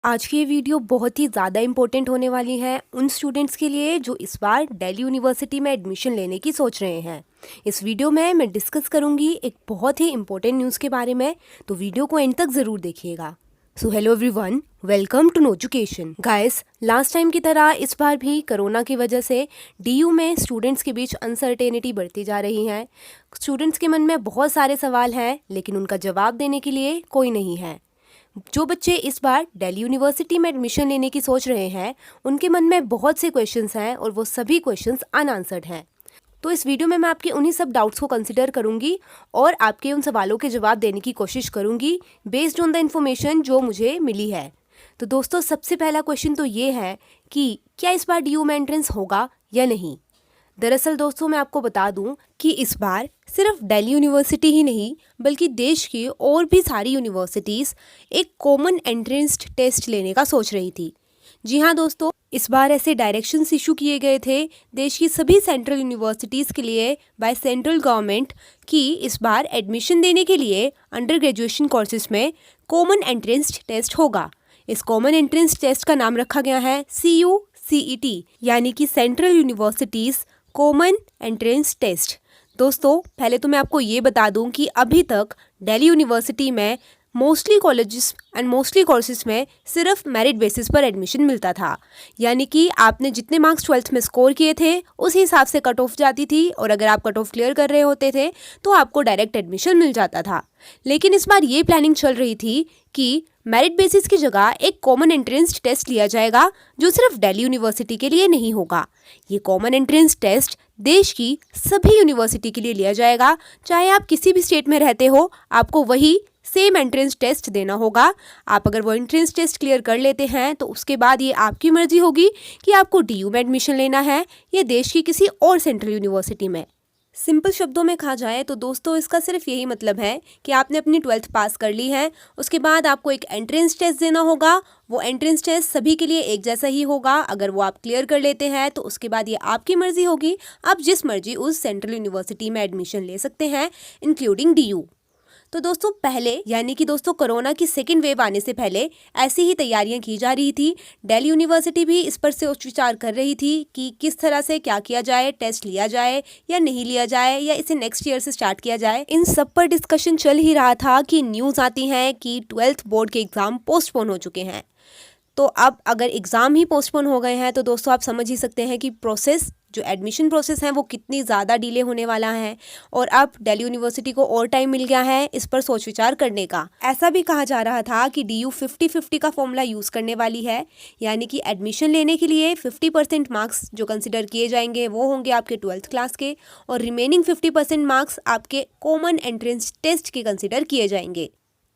आज की ये वीडियो बहुत ही ज़्यादा इम्पोर्टेंट होने वाली है उन स्टूडेंट्स के लिए जो इस बार दिल्ली यूनिवर्सिटी में एडमिशन लेने की सोच रहे हैं। इस वीडियो में मैं डिस्कस करूंगी एक बहुत ही इम्पोर्टेंट न्यूज़ के बारे में, तो वीडियो को एंड तक ज़रूर देखिएगा। So hello everyone, welcome to no education. Guys, last time की तरह इस बार भी कोरोना की वजह से डीयू में स्टूडेंट्स के बीच अनसर्टेनिटी बढ़ती जा रही है। स्टूडेंट्स के मन में बहुत सारे सवाल हैं, लेकिन उनका जवाब देने के लिए कोई नहीं है। जो बच्चे इस बार दिल्ली यूनिवर्सिटी में एडमिशन लेने की सोच रहे हैं, उनके मन में बहुत से क्वेश्चंस हैं और वो सभी क्वेश्चंस अनआंसर्ड हैं। तो इस वीडियो में मैं आपके उन्हीं सब डाउट्स को कंसिडर करूंगी और आपके उन सवालों के जवाब देने की कोशिश करूंगी बेस्ड ऑन द इन्फॉर्मेशन जो मुझे मिली है। तो दोस्तों, सबसे पहला क्वेश्चन तो ये है कि क्या इस बार डीयू में एंट्रेंस होगा या नहीं। दरअसल दोस्तों, मैं आपको बता दूं कि इस बार सिर्फ दिल्ली यूनिवर्सिटी ही नहीं बल्कि देश की और भी सारी यूनिवर्सिटीज़ एक कॉमन एंट्रेंस टेस्ट लेने का सोच रही थी। जी हाँ दोस्तों, इस बार ऐसे डायरेक्शंस इशू किए गए थे देश की सभी सेंट्रल यूनिवर्सिटीज़ के लिए बाय सेंट्रल गवर्नमेंट कि इस बार एडमिशन देने के लिए अंडर ग्रेजुएशन कोर्सेज में कॉमन एंट्रेंस टेस्ट होगा। इस कॉमन एंट्रेंस टेस्ट का नाम रखा गया है CUCET, यानी कि central universities common entrance test. दोस्तों, पहले तो मैं आपको ये बता दूं कि अभी तक दिल्ली यूनिवर्सिटी में mostly colleges and mostly courses में सिर्फ मेरिट बेसिस पर एडमिशन मिलता था, यानी कि आपने जितने मार्क्स 12th में स्कोर किए थे उस हिसाब से कट ऑफ जाती थी और अगर आप कट ऑफ क्लियर कर रहे होते थे तो आपको डायरेक्ट एडमिशन मिल जाता था। लेकिन इस बार ये प्लानिंग चल रही थी कि मेरिट बेसिस की जगह एक कॉमन एंट्रेंस टेस्ट लिया जाएगा जो सिर्फ दिल्ली यूनिवर्सिटी के लिए नहीं होगा। ये कॉमन एंट्रेंस टेस्ट देश की सभी यूनिवर्सिटी के लिए लिया जाएगा, चाहे आप किसी भी स्टेट में रहते हो, आपको वही सेम एंट्रेंस टेस्ट देना होगा। आप अगर वो एंट्रेंस टेस्ट क्लियर कर लेते हैं तो उसके बाद ये आपकी मर्जी होगी कि आपको डीयू में एडमिशन लेना है या देश की किसी और सेंट्रल यूनिवर्सिटी में। सिंपल शब्दों में कहा जाए तो दोस्तों, इसका सिर्फ यही मतलब है कि आपने अपनी 12th पास कर ली है, उसके बाद आपको एक एंट्रेंस टेस्ट देना होगा। वो एंट्रेंस टेस्ट सभी के लिए एक जैसा ही होगा। अगर वो आप क्लियर कर लेते हैं तो उसके बाद ये आपकी मर्जी होगी, आप जिस मर्जी उस सेंट्रल यूनिवर्सिटी में एडमिशन ले सकते हैं, इंक्लूडिंग डीयू। तो दोस्तों, पहले यानी कि दोस्तों कोरोना की सेकेंड वेव आने से पहले ऐसी ही तैयारियां की जा रही थी। दिल्ली यूनिवर्सिटी भी इस पर सोच विचार कर रही थी कि किस तरह से क्या किया जाए, टेस्ट लिया जाए या नहीं लिया जाए या इसे नेक्स्ट ईयर से स्टार्ट किया जाए। इन सब पर डिस्कशन चल ही रहा था कि न्यूज़ आती हैं कि 12th बोर्ड के एग्ज़ाम पोस्टपोन हो चुके हैं। तो अब अगर एग्ज़ाम ही पोस्टपोन हो गए हैं तो दोस्तों आप समझ ही सकते हैं कि प्रोसेस जो एडमिशन प्रोसेस है वो कितनी ज़्यादा डिले होने वाला है। और अब दिल्ली यूनिवर्सिटी को और टाइम मिल गया है इस पर सोच विचार करने का। ऐसा भी कहा जा रहा था कि डीयू 50-50 का फॉर्मूला यूज़ करने वाली है, यानी कि एडमिशन लेने के लिए 50% मार्क्स जो कंसिडर किए जाएंगे वो होंगे आपके 12th क्लास के और रिमेनिंग 50% मार्क्स आपके कॉमन एंट्रेंस टेस्ट के कंसिडर किए जाएंगे।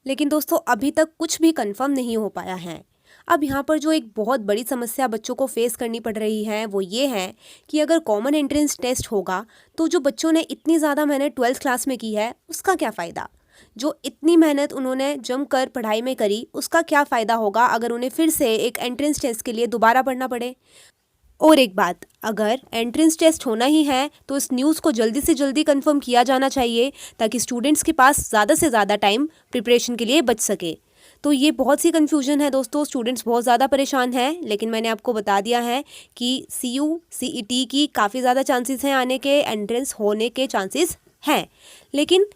लेकिन दोस्तों, अभी तक कुछ भी कन्फर्म नहीं हो पाया है। अब यहाँ पर जो एक बहुत बड़ी समस्या बच्चों को फेस करनी पड़ रही है वो ये है कि अगर कॉमन एंट्रेंस टेस्ट होगा तो जो बच्चों ने इतनी ज़्यादा मेहनत 12th क्लास में की है उसका क्या फ़ायदा। जो इतनी मेहनत उन्होंने जमकर पढ़ाई में करी उसका क्या फ़ायदा होगा अगर उन्हें फिर से एक एंट्रेंस टेस्ट के लिए दोबारा पढ़ना पड़े। और एक बात, अगर एंट्रेंस टेस्ट होना ही है तो इस न्यूज़ को जल्दी से जल्दी कंफर्म किया जाना चाहिए ताकि स्टूडेंट्स के पास ज़्यादा से ज़्यादा टाइम प्रिपरेशन के लिए बच सके। तो ये बहुत सी कन्फ्यूजन है दोस्तों, स्टूडेंट्स बहुत ज़्यादा परेशान हैं। लेकिन मैंने आपको बता दिया है कि CUCET की काफ़ी ज़्यादा चांसेस हैं आने के, एंट्रेंस होने के चांसेस हैं। लेकिन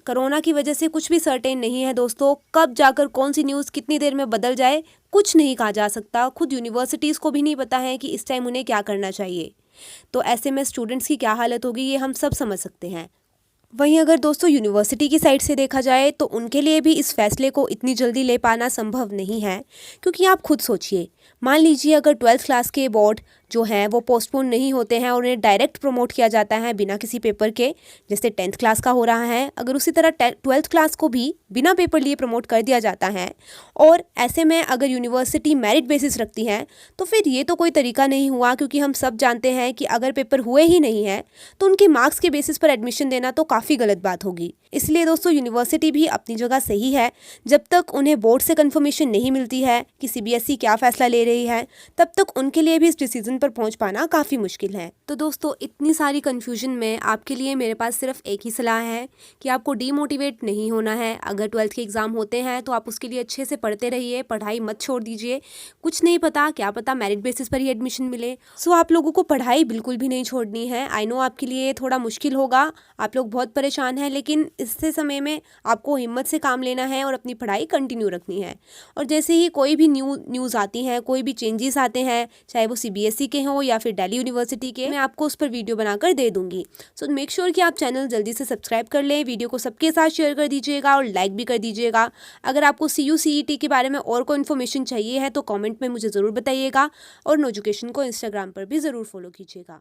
कोरोना की वजह से कुछ भी सर्टेन नहीं है दोस्तों। कब जाकर कौन सी न्यूज़ कितनी देर में बदल जाए कुछ नहीं कहा जा सकता। खुद यूनिवर्सिटीज़ को भी नहीं पता है कि इस टाइम उन्हें क्या करना चाहिए। तो ऐसे में स्टूडेंट्स की क्या हालत होगी ये हम सब समझ सकते हैं। वहीं अगर दोस्तों यूनिवर्सिटी की साइड से देखा जाए तो उनके लिए भी इस फैसले को इतनी जल्दी ले पाना संभव नहीं है, क्योंकि आप खुद सोचिए, मान लीजिए अगर 12th क्लास के बोर्ड जो हैं वो पोस्टपोन नहीं होते हैं और उन्हें डायरेक्ट प्रमोट किया जाता है बिना किसी पेपर के, जैसे 10th क्लास का हो रहा है। अगर उसी तरह 12th क्लास को भी बिना पेपर लिए प्रमोट कर दिया जाता है और ऐसे में अगर यूनिवर्सिटी मेरिट बेसिस रखती है तो फिर ये तो कोई तरीका नहीं हुआ, क्योंकि हम सब जानते हैं कि अगर पेपर हुए ही नहीं है तो उनके मार्क्स के बेसिस पर एडमिशन देना तो काफ़ी गलत बात होगी। इसलिए दोस्तों, यूनिवर्सिटी भी अपनी जगह सही है। जब तक उन्हें बोर्ड से कंफर्मेशन नहीं मिलती है कि CBSE क्या फ़ैसला ले रही है, तब तक उनके लिए भी इस डिसीजन डिसीजन पर पहुंच पाना काफ़ी मुश्किल है। तो दोस्तों, इतनी सारी कन्फ्यूजन में आपके लिए मेरे पास सिर्फ एक ही सलाह है कि आपको डीमोटिवेट नहीं होना है। अगर 12th के एग्ज़ाम होते हैं तो आप उसके लिए अच्छे से पढ़ते रहिए, पढ़ाई मत छोड़ दीजिए। कुछ नहीं पता, क्या पता मेरिट बेसिस पर ही एडमिशन मिले। सो आप लोगों को पढ़ाई बिल्कुल भी नहीं छोड़नी है। आई नो आपके लिए थोड़ा मुश्किल होगा, आप लोग बहुत परेशान हैं, लेकिन इससे समय में आपको हिम्मत से काम लेना है और अपनी पढ़ाई कंटिन्यू रखनी है। और जैसे ही कोई भी न्यूज़ आती है, कोई भी चेंजेस आते हैं, चाहे वो सीबीएसई के हों या फिर दिल्ली यूनिवर्सिटी के, मैं आपको उस पर वीडियो बनाकर दे दूंगी। सो मेक श्योर कि आप चैनल जल्दी से सब्सक्राइब कर लें, वीडियो को सबके साथ शेयर कर दीजिएगा और लाइक भी कर दीजिएगा। अगर आपको CU/CET के बारे में और कोई इन्फॉर्मेशन चाहिए है तो कमेंट में मुझे ज़रूर बताइएगा और नोटिफिकेशन को इंस्टाग्राम पर भी ज़रूर फॉलो कीजिएगा।